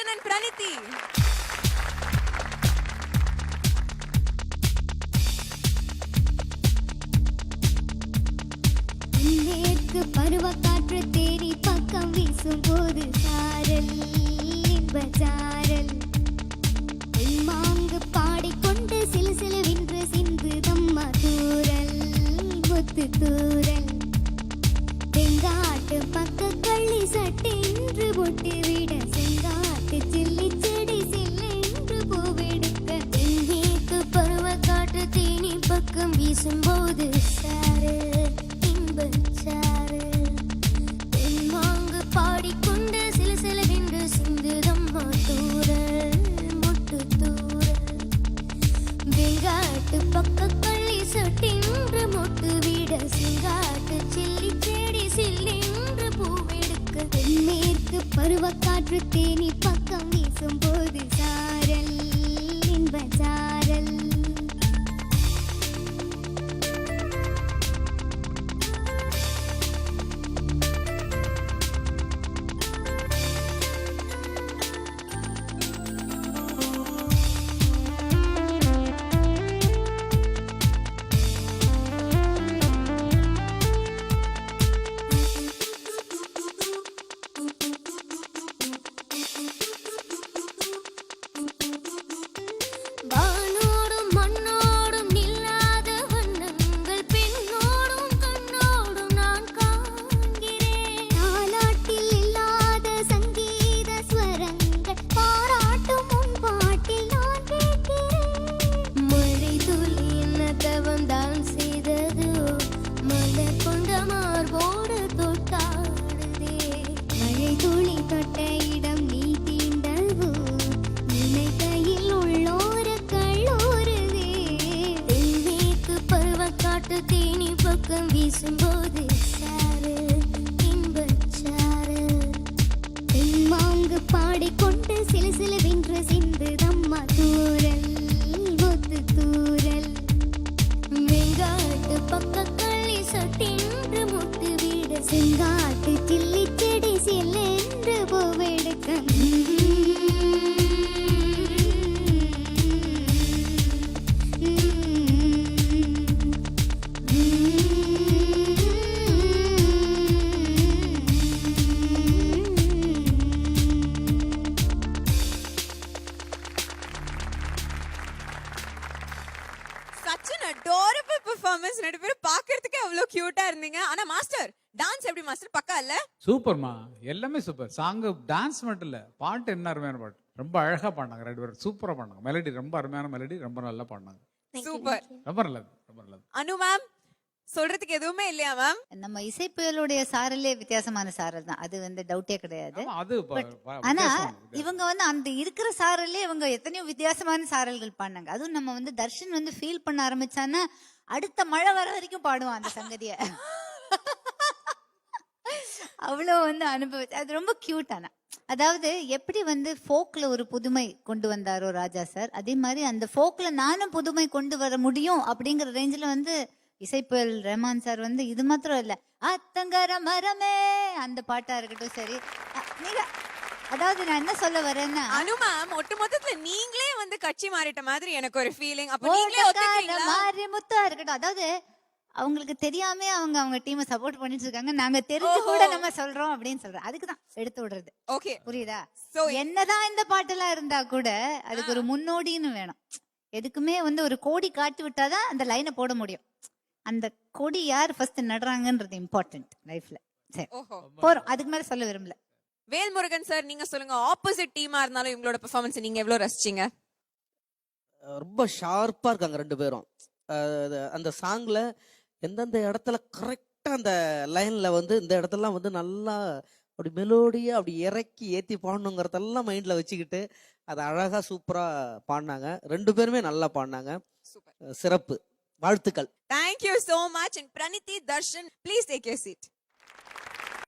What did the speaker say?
Darshan and Praniti. நேற்று பருவக்காற்று தேடி பக்கம் வீசும்போது சாரல் இன்பச்சாரல் மாங்கு பாடிக்கொண்டு சிலு சிலுவென்று சிந்து தம்மா தூரல் முத்து தூரல் வெங்காட்டு பக்க கள்ளி சட்டென்று பொட்டு விட செங்காட்டு சில்லி செடி சில்லென்று பூவெடுக்க நேற்று பருவக்காற்று தேனி பக்கம் வீசும்போது சாரல் பாடிக்கொண்டு சில சிலவென்று சிந்துதம்மா தூரல் முட்டு தூரல் வெங்காட்டு பக்க கள்ளி சொட்டின்று மொட்டு விட சிங்காட்டு சில்லி செடி சில்லென்று பூவெடுக்க தென்மேற்கு பருவக்காற்று தேனி பக்கம் வீசும்போது சாரல் இன்பச்சாரல். வீசும்போது சாரல் இன்பச்சாரல் தென்மாங்கு பாடிக்கொண்டு சிலு சிலுவென்று சிந்து தம்மா தூரல் முத்து தூரல் வெங்காட்டு பக்க கள்ளி சொட்டின்று முட்டு விட செங்காட்டு சில்லி செடி சில்லென்று பூவெடுக்க Such an adorable performance. ரெண்டு பேரும் பார்க்கிறதுக்கே அவ்வளவு கியூட்டா இருந்தீங்க. ஆனா மாஸ்டர் டான்ஸ் எப்படி மாஸ்டர் பக்கா இல்ல? சூப்பர்மா, எல்லாமே சூப்பர். சாங் டான்ஸ் மட்டும் இல்ல, பாட்டு என்ன அருமையான பாட்டு, ரொம்ப அழகா பாடினாங்க ரெண்டு பேரும், சூப்பரா பாடினாங்க. மெலடி ரொம்ப அருமையான மெலடி, ரொம்ப நல்லா பாடினாங்க. சூப்பர், ரொம்ப நல்லது, ரொம்ப நல்லது. அனு மேம் சொல்றதுக்கு எதுவுமே இல்லையா மேம்? நம்ம இசைப்புயலுடைய சாரலே வித்தியாசமான சாரல் தான், அது வந்து டவுட்டே கிடையாது. ஆமா, அது ஆனா இவங்க வந்து அந்த இருக்கிற சாரல்லே இவங்க எத்தனையோ வித்தியாசமான சாரல்கள் பாடினாங்க. அதுவும் நம்ம வந்து தர்ஷன் வந்து ஃபீல் பண்ண ஆரம்பிச்சான்னா அடுத்த மழை வர வரைக்கும் பாடுவான் அந்த சங்கதிய. அவ்வளோ வந்து அனுபவிச்சு, அது ரொம்ப கியூட்டான. அதாவது எப்படி வந்து ஃபோக்ல ஒரு புதுமை கொண்டு வந்தாரோ ராஜா சார், அதே மாதிரி அந்த ஃபோக்ல நானும் புதுமை கொண்டு வர முடியும் அப்படிங்கிற ரேஞ்சில் வந்து இசைப்புயல் ரஹ்மான் சார் வந்து இது மாத்திரம் இல்ல, அத்தங்கர மரமே அந்த பாட்டா இருக்கட்டும் சரி. அதாவது நான் என்ன சொல்ல வரேன்னா, அனு மேம் ஒட்டு மொத்தத்துல நீங்களே வந்து கட்சி மாறிட்ட மாதிரி எனக்கு ஒரு ஃபீலிங். அப்ப நீங்களே ஒத்துக்கிறீங்களா? மாறி முத்தா இருக்கட்டும். அதாவது அவங்களுக்கு தெரியாம அவங்க டீமை சப்போர்ட் பண்ணிட்டு இருக்காங்க, நாங்க தெரிஞ்சு கூட நம்ம சொல்றோம் அப்படின்னு சொல்றோம். அதுக்குதான் எடுத்து விடுறது. ஓகே, புரியுதா? என்னதான் இந்த பாட்டெல்லாம் இருந்தா கூட அதுக்கு ஒரு முன்னோடின்னு வேணும். எதுக்குமே வந்து ஒரு கோடி காட்டி விட்டாதான் அந்த லைனை போட முடியும். அந்த கொடி யார் ஃபர்ஸ்ட் நடுறாங்கன்றது இம்பார்ட்டன்ட் லைஃப்ல. சரி, போறோம், அதுக்கு மேல சொல்ல விரும்பல. வேல்முருகன் சார் நீங்க சொல்லுங்க, ஆப்போசிட் டீமா இருந்தாலும் இவங்களோட பெர்ஃபார்மன்ஸ் நீங்க எவ்வளவு ரசிச்சீங்க? ரொம்ப ஷார்ப்பா இருக்காங்க ரெண்டு பேரும். அந்த சாங்ல எந்தெந்த இடத்துல கரெக்டா அந்த லைன்ல வந்து இந்த இடத்துலலாம் வந்து நல்லா அப்படி மெலோடியா அப்படி இறக்கி ஏத்தி பாடணுங்கிறதெல்லாம் மைண்ட்ல வச்சுக்கிட்டு அதை அழகா சூப்பரா பாடினாங்க. ரெண்டு பேருமே நல்லா பாடினாங்க. சிறப்பு, வாழ்த்துக்கள். Thank you so much. And Praniti, Darshan, please take your seat.